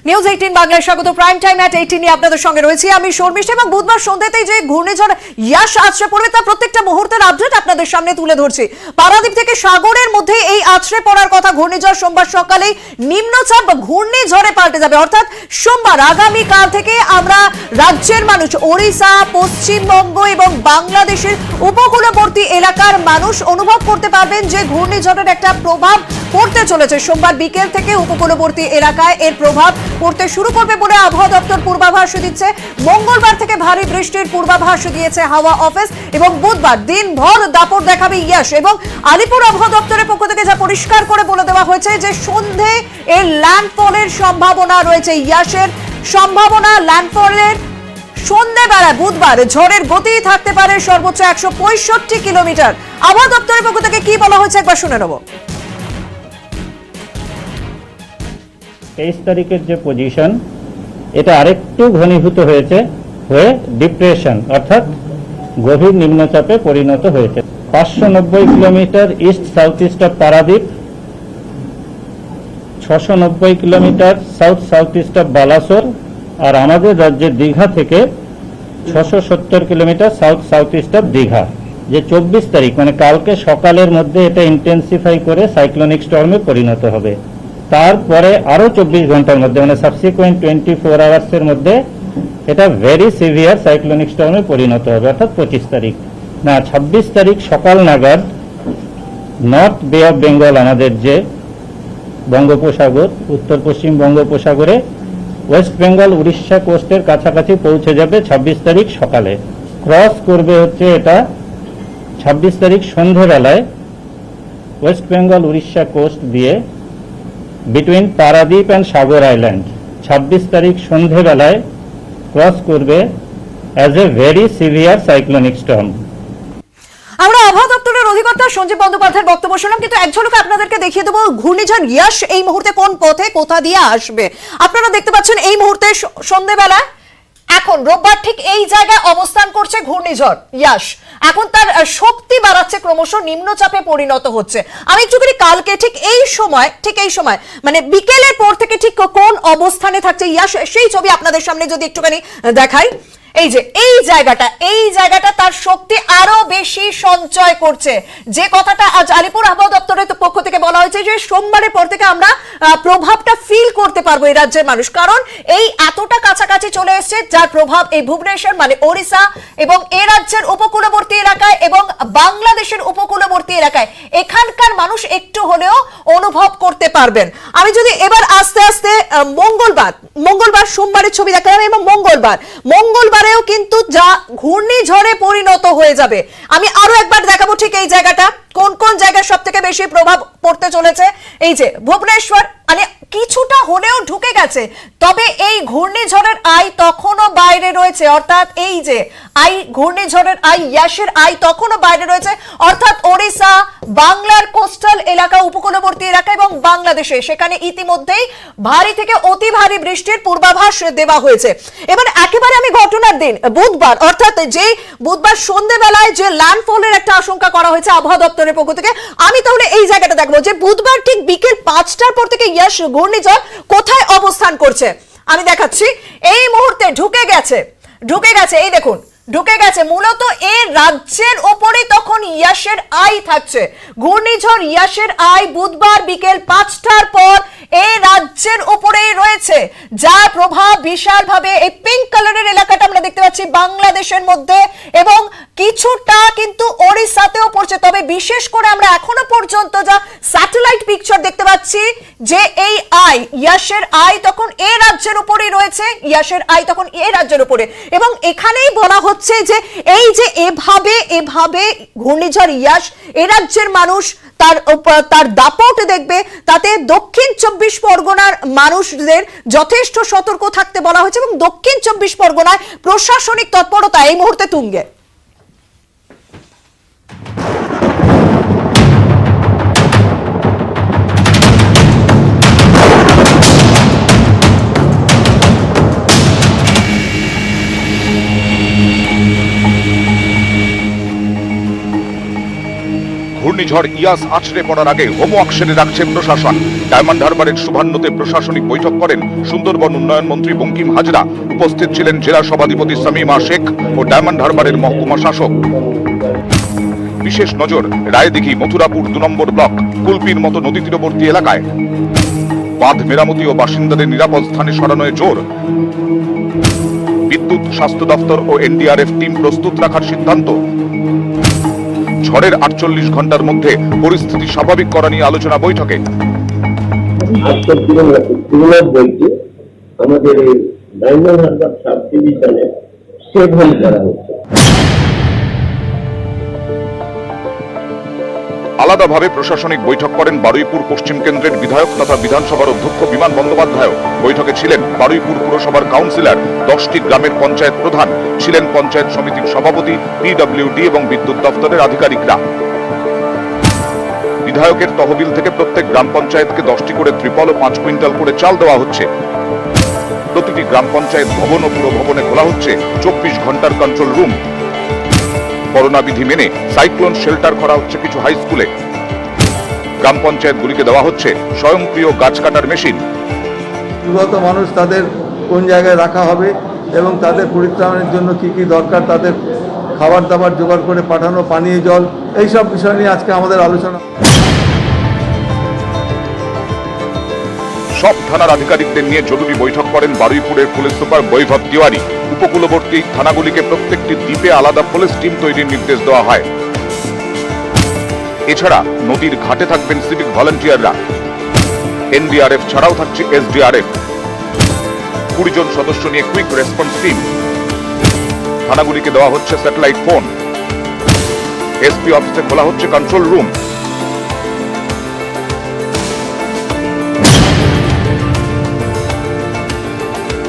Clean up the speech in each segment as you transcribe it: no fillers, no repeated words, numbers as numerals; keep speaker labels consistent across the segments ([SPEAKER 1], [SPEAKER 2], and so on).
[SPEAKER 1] News 18 বাংলায় স্বাগত। Prime time এট 18 নিয়ে আপনাদের সঙ্গে রয়েছি আমি শর্মিষ্ঠা, এবং বুধবার সন্ধ্যাতেই যে ঘূর্ণিঝড় ইয়াস আছড়ে পড়বে তার প্রত্যেকটা মুহূর্তের আপডেট আপনাদের সামনে তুলে ধরছি। পারাদীপ থেকে সাগরের মধ্যে এই আছড়ে পড়ার কথা ঘূর্ণিঝড় সোমবার সকালে নিম্নচাপ ঘূর্ণিঝড়ে পাল্টে যাবে, অর্থাৎ সোমবার আগামী কাল থেকে আমরা রাজ্যের মানুষ, ওড়িশা, পশ্চিমবঙ্গ এবং বাংলাদেশের উপকূলবর্তী এলাকার মানুষ অনুভব করতে পারবেন যে ঘূর্ণিঝড়ের একটা প্রভাব পড়তে চলেছে। সোমবার বিকেল থেকে উপকূলবর্তী এলাকায় এর প্রভাব পড়তে শুরু করবে বলে আবহাওয়া দপ্তর পূর্বাভাস দিচ্ছে। মঙ্গলবার থেকে ভারী বৃষ্টির পূর্বাভাস দিয়েছে হাওয়া অফিস, এবং বুধবার দিনভর দাপট দেখাবে ইয়াস। এবং আলিপুর আবহাওয়া দপ্তরের পক্ষ থেকে যা পরিষ্কার করে বলে দেওয়া হয়েছে যে সন্ধে এর ল্যান্ডফলের সম্ভাবনা রয়েছে, ইয়াসের সম্ভাবনা ল্যান্ডফলের। সন্ধ্যাবেলা বুধবার ঝড়ের গতি থাকতে পারে সর্বোচ্চ 165 কিলোমিটার। আবহাওয়া দপ্তরের পক্ষ থেকে কি বলা হয়েছে একবার শুনে নেব।
[SPEAKER 2] 23 তারিখের যে পজিশন, এটা আরেকটু ঘনীভূত হয়ে ডিপ্রেশন অর্থাৎ গভীর নিম্নচাপে পরিণত হয়েছে। 590 kilometre east south east of Paradip, 690 kilometre south south east of Balasore, আর আমাদের রাজ্যের দীঘা থেকে 670 kilometre south south east of Digha. যে 24 তারিখ মানে কালকে সকালের মধ্যে এটা ইন্টেন্সিফাই করে সাইক্লোনিক স্টর্মে পরিণত হবে। তারপরে আরো 24 ঘন্টার মধ্যে মানে সাবসিকুয়েন্ট 24 আওয়ার্সের মধ্যে এটা ভেরি সিভিয়ার সাইক্লোনিক স্টর্মে পরিণত হবে, অর্থাৎ 25 তারিখ না 26 তারিখ সকাল নাগাদ নর্থ বে অফ বেঙ্গল, আমাদের যে বঙ্গোপসাগর, উত্তর পশ্চিম বঙ্গোপসাগরে ওয়েস্ট বেঙ্গল উড়িষ্যা কোস্টের কাছাকাছি পৌঁছে যাবে 26 তারিখ সকালে। ক্রস করবে হচ্ছে এটা 26 তারিখ সন্ধ্যাবেলায় ওয়েস্ট বেঙ্গল উড়িষ্যা কোস্ট দিয়ে between Paradip and Sagar island. 26 তারিখ সন্ধ্যাবেলায় ক্রস করবে as a very severe cyclonic Sturm.
[SPEAKER 1] আমরা আবহাওয়া দপ্তরের অধিকর্তা সঞ্জীব বন্দ্যোপাধ্যায়ের বক্তব্য শুনলাম, কিন্তু এক ঝলকে আপনাদেরকে দেখিয়ে দেবো ঘূর্ণিঝড় ইয়াস এই মুহূর্তে কোন পথে কোথা দিয়ে আসবে। আপনারা দেখতে পাচ্ছেন এই মুহূর্তে সন্ধ্যাবেলা এখন রোববার ঠিক এই জায়গায় অবস্থান করছে ঘূর্ণিঝড় ইয়াস। এখন তার শক্তি বাড়াচ্ছে, ক্রমশ নিম্নচাপে পরিণত হচ্ছে। আমি একটুখানি কালকে ঠিক এই সময় মানে বিকেলের পর থেকে ঠিক কোন অবস্থানে থাকছে ইয়াস সেই ছবি আপনাদের সামনে যদি একটুখানি দেখাই। এই যে এই জায়গাটা তার শক্তি আরো বেশি সঞ্চয় করছে, যে কথাটা আজ আলিপুর আবহাওয়া দপ্তরের পক্ষ থেকে বলা হয়েছে যে সোমবারের পর থেকে আমরা প্রভাবটা ফিল করতে পারবো এই রাজ্যের মানুষ, কারণ এই এতটা কাছাকাছি চলে এসেছে যার প্রভাব এই ভুবনেশ্বর মানে ওড়িশা এবং এই রাজ্যের উপকূলবর্তী এলাকায় এবং বাংলাদেশের উপকূলবর্তী এলাকায় এখানকার মানুষ একটু হলেও অনুভব করতে পারবেন। আমি যদি এবার আস্তে আস্তে মঙ্গলবার সোমবারের ছবি দেখালাম, এবং মঙ্গলবারেও কিন্তু যা ঘূর্ণিঝড়ে পরিণত হয়ে যাবে। আমি আরো একবার দেখাবো ঠিক এই জায়গাটা কোন কোন জায়গায় সব থেকে বেশি প্রভাব পড়তে চলেছে। এই যে ভুবনেশ্বর মানে কিছুটা হলেও ঢুকে গেছে, তবে এই ঘূর্ণিঝড়ের আই তখনও বাইরে রয়েছে, অর্থাৎ এই যে ঘূর্ণিঝড়ের ইয়াসের আই তখনও বাইরে রয়েছে, অর্থাৎ ওড়িশা, বাংলার কোস্টাল এলাকা, উপকূলবর্তী এলাকা এবং বাংলাদেশে সেখানে ইতিমধ্যেই ভারী থেকে অতি ভারী বৃষ্টির পূর্বাভাস দেওয়া হয়েছে। এবার একেবারে আমি ঘটনার দিন বুধবার, অর্থাৎ যে বুধবার সন্ধ্যাবেলায় যে ল্যান্ডফলের একটা আশঙ্কা করা হয়েছে আবহাওয়া দপ্তরের পক্ষ থেকে, আমি তাহলে এই জায়গাটা দেখবো যে বুধবার ঠিক বিকেল 5টার পর থেকে ইয়াস ঘূর্ণিঝড় কোথায় অবস্থান করছে। আমি দেখাচ্ছি, এই মুহূর্তে ঢুকে গেছে, এই দেখুন ঢুকে গেছে। মূলত এই রাজ্যের ওপরেই তখন ইয়াসের আই থাকছে। ঘূর্ণিঝড় ইয়াসের আই বুধবার বিকেল 5টার পর এই রাজ্যের উপরেই রয়েছে, যার প্রভাব বিশালভাবে এই পিঙ্ক কালারের এলাকাটা আমরা দেখতে পাচ্ছি বাংলাদেশের মধ্যে, এবং কিছুটা কিন্তু ওড়িশাতেও পড়ছে। তবে বিশেষ করে আমরা এখনো পর্যন্ত যা স্যাটেলাইট পিকচার দেখতে পাচ্ছি যে এই ইয়াসের আই তখন এই রাজ্যের উপরেই রয়েছে, এবং এখানেই বলা হচ্ছে যে এই যে এভাবে ঘূর্ণিঝড় ইয়াস এ রাজ্যের মানুষ তার দাপট দেখবে, তাতে দক্ষিণ 24 পরগনার মানুষদের যথেষ্ট সতর্ক থাকতে বলা হয়েছে, এবং দক্ষিণ 24 পরগনায় প্রশাসনিক তৎপরতা এই মুহূর্তে তুঙ্গে।
[SPEAKER 3] ঘূর্ণিঝড় ইয়াস আছড়ে পড়ার আগে হোমওয়ার্ক সেরে রাখছে প্রশাসন। ডায়মন্ড হারবারের শুভান্নতে প্রশাসনিক বৈঠক করেন সুন্দরবন উন্নয়ন মন্ত্রী বঙ্কিম হাজরা। উপস্থিত ছিলেন জেলা সভাধিপতি সামিমা শেখ ও ডায়মন্ড হারবারের মহকুমা শাসক। বিশেষ নজর রায়দিঘি, মথুরাপুর 2 নম্বর ব্লক, কুলপির মতো নদী তীরবর্তী এলাকায় বাঁধ মেরামতি ও বাসিন্দাদের নিরাপদ স্থানে সরানোয় জোর। বিদ্যুৎ, স্বাস্থ্য দপ্তর ও এনডিআরএফ টিম প্রস্তুত রাখার সিদ্ধান্ত। ঝড়ের 48 ঘন্টার মধ্যে পরিস্থিতি স্বাভাবিক করা নিয়ে আলোচনা বৈঠকে।
[SPEAKER 4] আজকের তুলনা বলতে আমাদের এই ডায়মন্ড হারবার সাব ডিভিশনে সেভেন করা হচ্ছে।
[SPEAKER 3] আলাদাভাবে প্রশাসনিক বৈঠক করেন বারুইপুর পশ্চিম কেন্দ্রের বিধায়ক তথা বিধানসভার অধ্যক্ষ বিমান বন্দ্যোপাধ্যায়। বৈঠকে ছিলেন বারুইপুর পুরসভার কাউন্সিলর, 10টি গ্রামের পঞ্চায়েত প্রধান, ছিলেন পঞ্চায়েত সমিতির সভাপতি, পিডব্লিউডি এবং বিদ্যুৎ দপ্তরের আধিকারিকরা। বিধায়কের তহবিল থেকে প্রত্যেক গ্রাম পঞ্চায়েতকে 10টি করে ত্রিপল ও 5 কুইন্টাল করে চাল দেওয়া হচ্ছে। প্রতিটি গ্রাম পঞ্চায়েত ভবন ও পুরো ভবনে খোলা হচ্ছে 24 ঘন্টার কন্ট্রোল রুম। করোনা বিধি মেনে সাইক্লোন শেল্টার করা হচ্ছে কিছু হাই স্কুলে। গ্রাম পঞ্চায়েতগুলিকে দেওয়া হচ্ছে স্বয়ংক্রিয় গাছ কাটার মেশিন।
[SPEAKER 5] বিগত মানুষ তাদের কোন জায়গায় রাখা হবে এবং তাদের পরিত্রাণের জন্য কি কি দরকার, তাদের খাবার দাবার জোগাড় করে পাঠানো, পানীয় জল, এইসব বিষয় নিয়ে আজকে আমাদের আলোচনা।
[SPEAKER 3] সব থানার আধিকারিকদের নিয়ে জরুরি বৈঠক করেন বারুইপুরের পুলিশ সুপার বৈভব তিওয়ারি। উপকূলবর্তী থানাগুলিকে প্রত্যেকটি দ্বীপে আলাদা পুলিশ টিম তৈরির নির্দেশ দেওয়া হয়। এছাড়া নদীর ঘাটে থাকবেন সিভিক ভলান্টিয়াররা। এনডিআরএফ ছাড়াও থাকছে এসডিআরএফ। 20 জন সদস্য নিয়ে কুইক রেসপন্স টিম। থানাগুলিকে দেওয়া হচ্ছে স্যাটেলাইট ফোন। এসপি অফিসে খোলা হচ্ছে কন্ট্রোল রুম।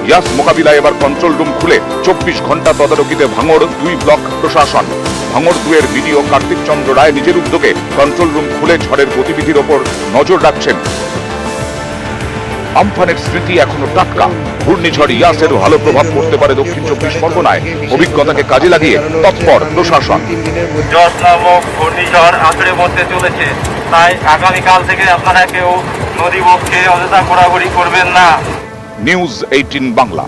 [SPEAKER 3] ইয়াস মোকাবিলায় এবার কন্ট্রোল রুম খুলে 24 ঘন্টা তদারকিতে ভাঙড় 2 ব্লক প্রশাসন। ভাঙড় 2 এর বিডিও কার্তিক চন্দ্র রায় নিজের উদ্যোগে কন্ট্রোল রুম খুলে ঝড়ের গতিবিধির ওপর নজর রাখছেন। আমফানের স্মৃতি এখনো টাটকা। ঘূর্ণিঝড় ইয়াসের ভালো প্রভাব পড়তে পারে দক্ষিণ 24 পরগনায়। অভিজ্ঞতাকে কাজে লাগিয়ে তৎপর প্রশাসন।
[SPEAKER 6] জস নামক ঘূর্ণিঝড় আছড়ে পড়তে চলেছে, তাই আগামীকাল থেকে আপনারা কেউ নদী বক্ষে অযথা ঘোরাঘুরি করবেন না।
[SPEAKER 3] নিউজ 18 বাংলা।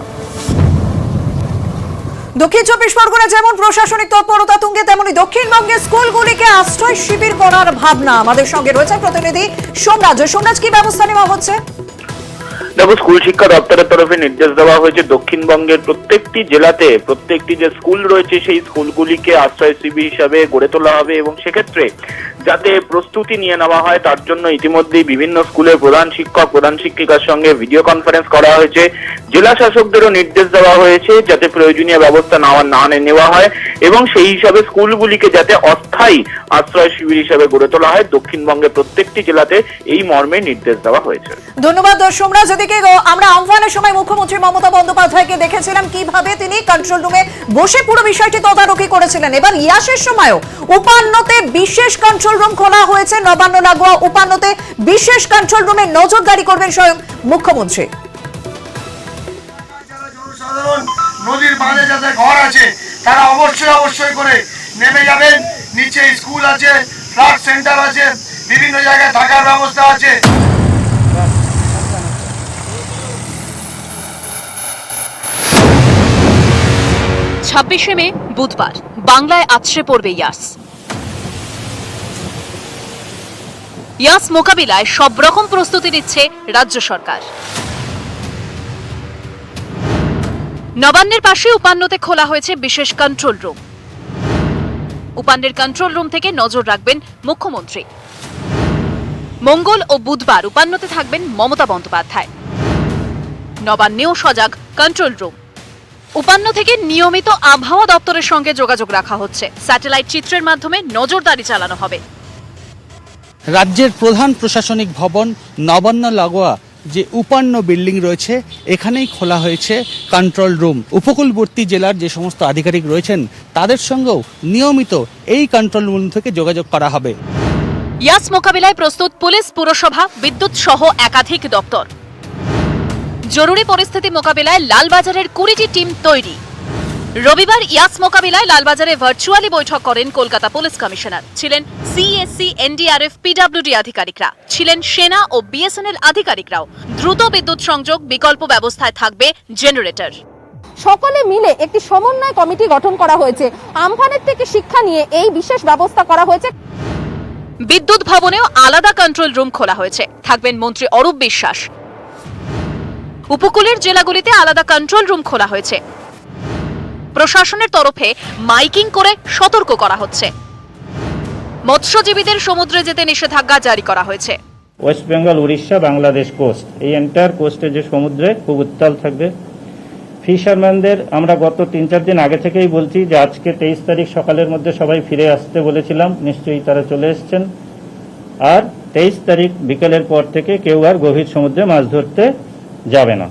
[SPEAKER 1] দক্ষিণ 24 পরগনা যেমন প্রশাসনিক তৎপরতা তুঙ্গে, তেমনি দক্ষিণবঙ্গের স্কুলগুলিকে আশ্রয় শিবির করার ভাবনা। আমাদের সঙ্গে রয়েছে প্রতিনিধি সোমরাজ। সোমরাজ, কি ব্যবস্থা নেওয়া হচ্ছে?
[SPEAKER 7] দেখো, স্কুল শিক্ষা দপ্তরের তরফে নির্দেশ দেওয়া হয়েছে দক্ষিণবঙ্গের প্রত্যেকটি জেলাতে প্রত্যেকটি যে স্কুল রয়েছে সেই স্কুলগুলিকে আশ্রয় শিবির হিসাবে গড়ে তোলা হবে এবং সেক্ষেত্রে যাতে প্রস্তুতি নিয়ে নেওয়া হয় তার জন্য ইতিমধ্যেই বিভিন্ন স্কুলের প্রধান শিক্ষক, প্রধান শিক্ষিকার সঙ্গে ভিডিও কনফারেন্স করা হয়েছে। জেলা শাসকদেরও নির্দেশ দেওয়া হয়েছে যাতে প্রয়োজনীয় ব্যবস্থা না নেওয়া হয় এবং সেই হিসাবে স্কুলগুলিকে যাতে অস্থায়ী আশ্রয় শিবির হিসাবে গড়ে তোলা হয়। দক্ষিণবঙ্গের প্রত্যেকটি জেলাতে এই মর্মে নির্দেশ দেওয়া হয়েছে।
[SPEAKER 1] ধন্যবাদ সোমরাজ। এদিকে আমরা আমফানের সময় মুখ্যমন্ত্রী মমতা বন্দ্যোপাধ্যায়কে দেখেছিলাম কিভাবে তিনি কন্ট্রোল রুমে বসে পুরো বিষয়টি তদারকি করেছিলেন। এবার ইয়াসের সময়ও উপান্নতে বিশেষ কন্ট্রোল রুম খোলা হয়েছে। নবান্ন লাগোয়া উপান্নতে বিশেষ কন্ট্রোল রুমে নজরদারি করবেন স্বয়ং মুখ্যমন্ত্রী।
[SPEAKER 8] জনসাধারণ নদীর বাঁধে যাদের ঘর আছে তারা অবশ্যই করে নেমে যাবেন। নিচে স্কুল আছে, ফ্ল্যাট সেন্টার আছে, বিভিন্ন জায়গায় থাকার ব্যবস্থা আছে।
[SPEAKER 9] 26শে মে বুধবার বাংলায় আছড়ে পড়বে ইয়াস। ইয়াস মোকাবিলায় সব রকম প্রস্তুতি নিচ্ছে রাজ্য সরকার। নবান্নের পাশে উপান্নতে খোলা হয়েছে বিশেষ কন্ট্রোল রুম। উপান্নের কন্ট্রোল রুম থেকে নজর রাখবেন মুখ্যমন্ত্রী। মঙ্গল ও বুধবার উপান্নতে থাকবেন মমতা বন্দ্যোপাধ্যায়। নবান্নেও সজাগ কন্ট্রোল রুম। উপান্ন থেকে নিয়মিত আবহাওয়া দপ্তরের সঙ্গে যোগাযোগ রাখা হচ্ছে। স্যাটেলাইট চিত্রের মাধ্যমে নজরদারি চালানো হবে।
[SPEAKER 10] রাজ্যের প্রধান প্রশাসনিক ভবন নবান্ন লাগোয়া যে উপান্ন বিল্ডিং রয়েছে এখানেই খোলা হয়েছে কন্ট্রোল রুম। উপকূলবর্তী জেলার যে সমস্ত আধিকারিক রয়েছেন তাদের সঙ্গেও নিয়মিত এই কন্ট্রোল রুম থেকে যোগাযোগ করা হবে।
[SPEAKER 9] ইয়াস মোকাবিলায় প্রস্তুত পুলিশ, পুরসভা, বিদ্যুৎ সহ একাধিক দপ্তর। জরুরি পরিস্থিতি মোকাবিলায় লালবাজারের 20টি টিম তৈরি। রবিবার ইয়াস মোকাবিলায় লালবাজারে ভার্চুয়ালি বৈঠক করেন কলকাতা পুলিশ কমিশনার। ছিলেন সিএসসি, এনডিআরএফ, পিডব্লিউডি আধিকারিকরা, ছিলেন সেনা ও বিএসএনএল আধিকারিকরাও। দ্রুত বিদ্যুৎ সংযোগ, বিকল্প ব্যবস্থায় থাকবে জেনারেটর।
[SPEAKER 11] সকলে মিলে একটি সমন্বয় কমিটি গঠন করা হয়েছে। আমফানের থেকে শিক্ষা নিয়ে এই বিশেষ ব্যবস্থা করা হয়েছে।
[SPEAKER 9] বিদ্যুৎ ভবনেও আলাদা কন্ট্রোল রুম খোলা হয়েছে, থাকবেন মন্ত্রী অরূপ বিশ্বাস। উপকূলের জেলাগুলিতে আলাদা কন্ট্রোল রুম খোলা হয়েছে। প্রশাসনের তরফে মাইকিং করে সতর্ক করা হচ্ছে। মৎস্যজীবীদের সমুদ্রে যেতে নিষেধাজ্ঞা জারি করা হয়েছে।
[SPEAKER 2] ওয়েস্ট বেঙ্গল, উড়িষ্যা, বাংলাদেশ কোস্ট, এই এন্টায়ার কোস্টে যে সমুদ্রে খুব উত্তাল থাকবে। ফিশারম্যানদের আমরা গত 3-4 দিন আগে থেকেই বলছি যে আজকে 23 তারিখ সকালের মধ্যে সবাই ফিরে আসতে বলেছিলাম, নিশ্চয়ই তারা চলে এসছেন। আর 23 তারিখ বিকেলের পর থেকে কেউ আর গভীর সমুদ্রে মাছ ধরতে যাবে না।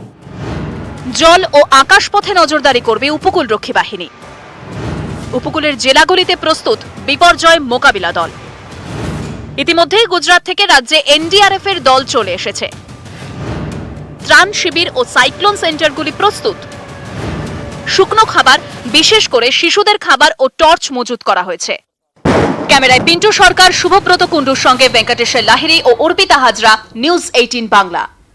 [SPEAKER 9] জল ও আকাশপথে নজরদারি করবে উপকূল রক্ষী বাহিনী। উপকূলের জেলাগুলিতে প্রস্তুত বিপর্যয় মোকাবিলা দল। ইতিমধ্যেই গুজরাট থেকে রাজ্যে এনডিআরএফ এর দল চলে এসেছে। ত্রাণ শিবির ও সাইক্লোন সেন্টারগুলি প্রস্তুত। শুকনো খাবার, বিশেষ করে শিশুদের খাবার ও টর্চ মজুত করা হয়েছে। ক্যামেরায় পিন্টু সরকার, শুভব্রত কুণ্ডুর সঙ্গে ভেঙ্কটেশ্বর লাহিড়ী ও অর্পিতা হাজরা, নিউজ 18 বাংলা।